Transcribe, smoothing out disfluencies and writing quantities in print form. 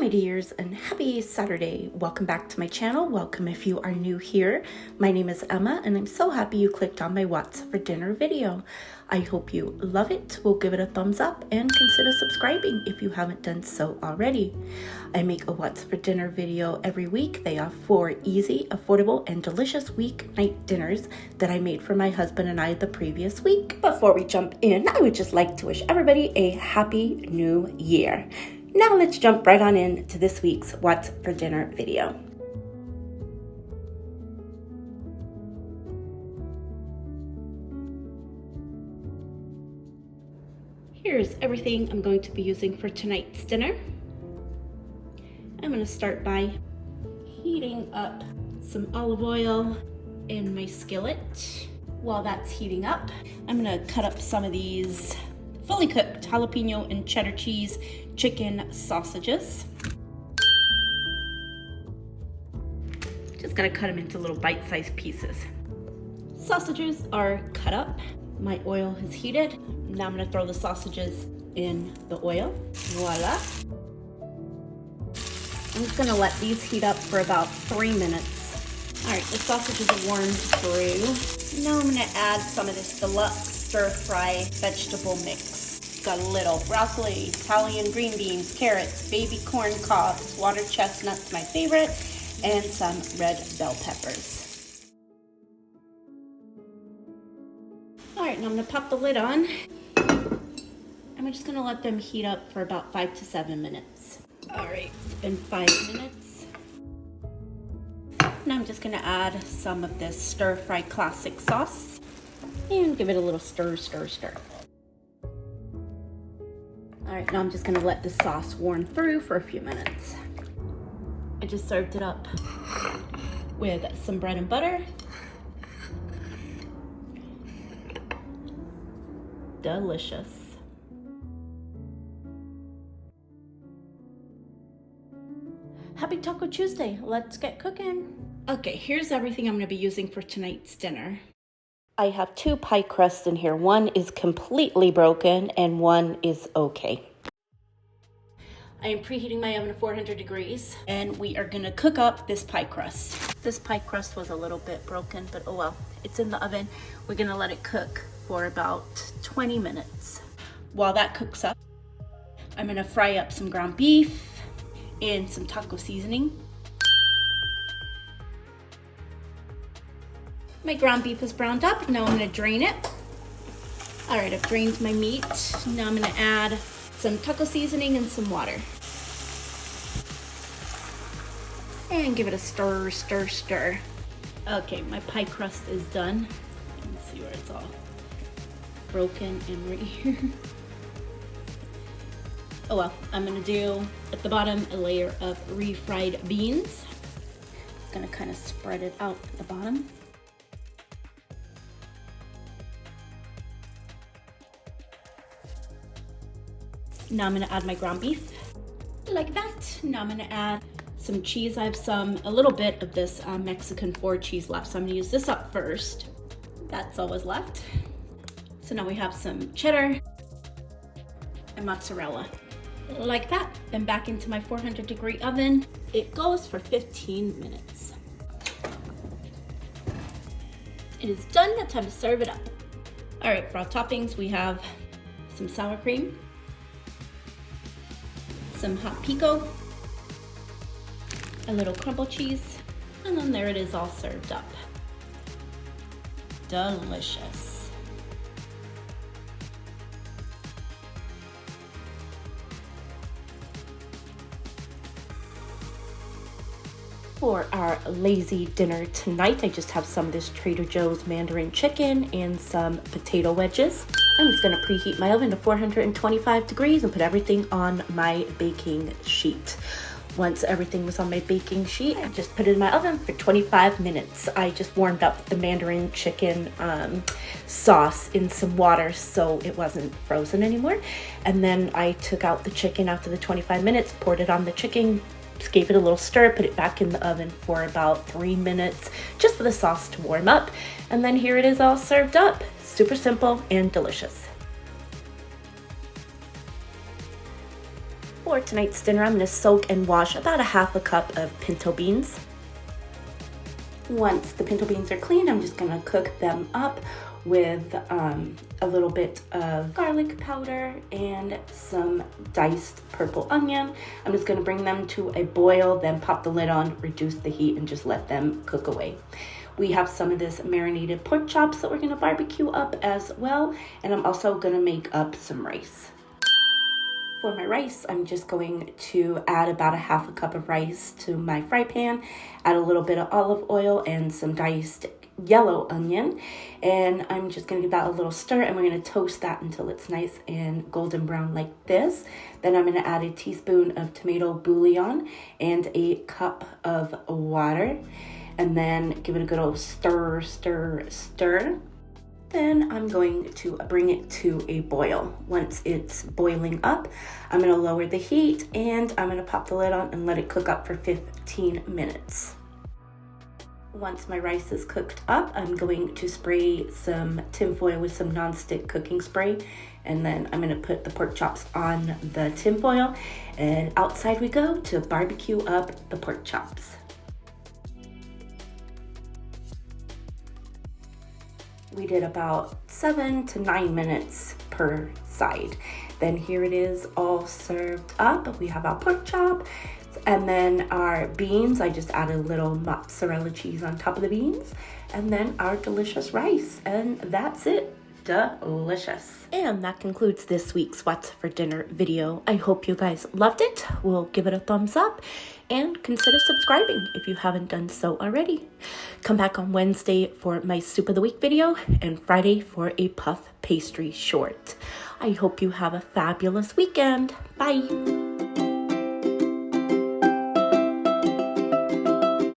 my dears, and happy Saturday. Welcome back to my channel. Welcome if you are new here. My name is Emma and I'm so happy you clicked on my What's for Dinner video. I hope you love it. We'll give it a thumbs up and consider subscribing if you haven't done so already. I make a What's for Dinner video every week. They are 4 easy, affordable, and delicious weeknight dinners that I made for my husband and I the previous week. Before we jump in, I would just like to wish everybody a happy new year. Now let's jump right on into this week's What's for Dinner video. Here's everything I'm going to be using for tonight's dinner. I'm going to start by heating up some olive oil in my skillet. While that's heating up, I'm going to cut up some of these fully cooked jalapeno and cheddar cheese chicken sausages. Just gonna cut them into little bite-sized pieces. Sausages are cut up. My oil has heated. Now I'm gonna throw the sausages in the oil. Voila. I'm just gonna let these heat up for about 3 minutes. All right, the sausages are warmed through. Now I'm gonna add some of this deluxe stir-fry vegetable mix. Got a little broccoli, Italian green beans, carrots, baby corn cobs, water chestnuts, my favorite, and some red bell peppers. All right, now I'm gonna pop the lid on. I'm just gonna let them heat up for about 5 to 7 minutes. All right, it's been 5 minutes. Now I'm just gonna add some of this stir-fry classic sauce and give it a little stir, stir, stir. All right, now I'm just gonna let the sauce warm through for a few minutes. I just served it up with some bread and butter. Delicious. Happy Taco Tuesday, let's get cooking. Okay, here's everything I'm gonna be using for tonight's dinner. I have 2 pie crusts in here. One is completely broken and one is okay. I am preheating my oven to 400 degrees and we are gonna cook up this pie crust. This pie crust was a little bit broken, but oh well, it's in the oven. We're gonna let it cook for about 20 minutes. While that cooks up, I'm gonna fry up some ground beef and some taco seasoning. My ground beef is browned up. Now I'm gonna drain it. All right, I've drained my meat. Now I'm gonna add some taco seasoning and some water. And give it a stir, stir, stir. Okay, my pie crust is done. You can see where it's all broken and right here. Oh well, I'm gonna do at the bottom a layer of refried beans. I'm gonna kind of spread it out at the bottom. Now I'm gonna add my ground beef, like that. Now I'm gonna add some cheese. I have a little bit of this Mexican 4 cheese left, so I'm gonna use this up first. That's all was left. So now we have some cheddar and mozzarella, like that. Then back into my 400 degree oven. It goes for 15 minutes. It is done, now time to serve it up. All right, for our toppings, we have some sour cream, some hot pico, a little crumble cheese, and then there it is all served up. Delicious. For our lazy dinner tonight, I just have some of this Trader Joe's Mandarin Chicken and some potato wedges. I'm just gonna preheat my oven to 425 degrees and put everything on my baking sheet. Once everything was on my baking sheet, I just put it in my oven for 25 minutes. I just warmed up the Mandarin Chicken sauce in some water so it wasn't frozen anymore. And then I took out the chicken after the 25 minutes, poured it on the chicken, just gave it a little stir, put it back in the oven for about 3 minutes, just for the sauce to warm up. And then here it is all served up. Super simple and delicious. For For tonight's dinner, I'm going to soak and wash about a half a cup of pinto beans. Once the pinto beans are clean, I'm just going to cook them up with a little bit of garlic powder and some diced purple onion. I'm just going to bring them to a boil, then pop the lid on, reduce the heat, and just let them cook away. We have some of this marinated pork chops that we're going to barbecue up as well, and I'm also going to make up some rice. For my rice, I'm just going to add about a half a cup of rice to my fry pan, add a little bit of olive oil and some diced yellow onion, and I'm just going to give that a little stir, and we're going to toast that until it's nice and golden brown like this. Then I'm going to add a teaspoon of tomato bouillon and a cup of water, and then give it a good old stir, stir, stir. Then I'm going to bring it to a boil. Once it's boiling up, I'm going to lower the heat and I'm going to pop the lid on and let it cook up for 15 minutes. Once my rice is cooked up, I'm going to spray some tin foil with some nonstick cooking spray, and then I'm going to put the pork chops on the tin foil, and outside we go to barbecue up the pork chops. We did about 7 to 9 minutes per side. Then here it is all served up. We have our pork chop and then our beans. I just added a little mozzarella cheese on top of the beans, and then our delicious rice, and that's it. Delicious. And that concludes this week's What's for Dinner video. I hope you guys loved it. We'll give it a thumbs up and consider subscribing if you haven't done so already. Come back on Wednesday for my Soup of the Week video and Friday for a puff pastry short. I hope you have a fabulous weekend. Bye.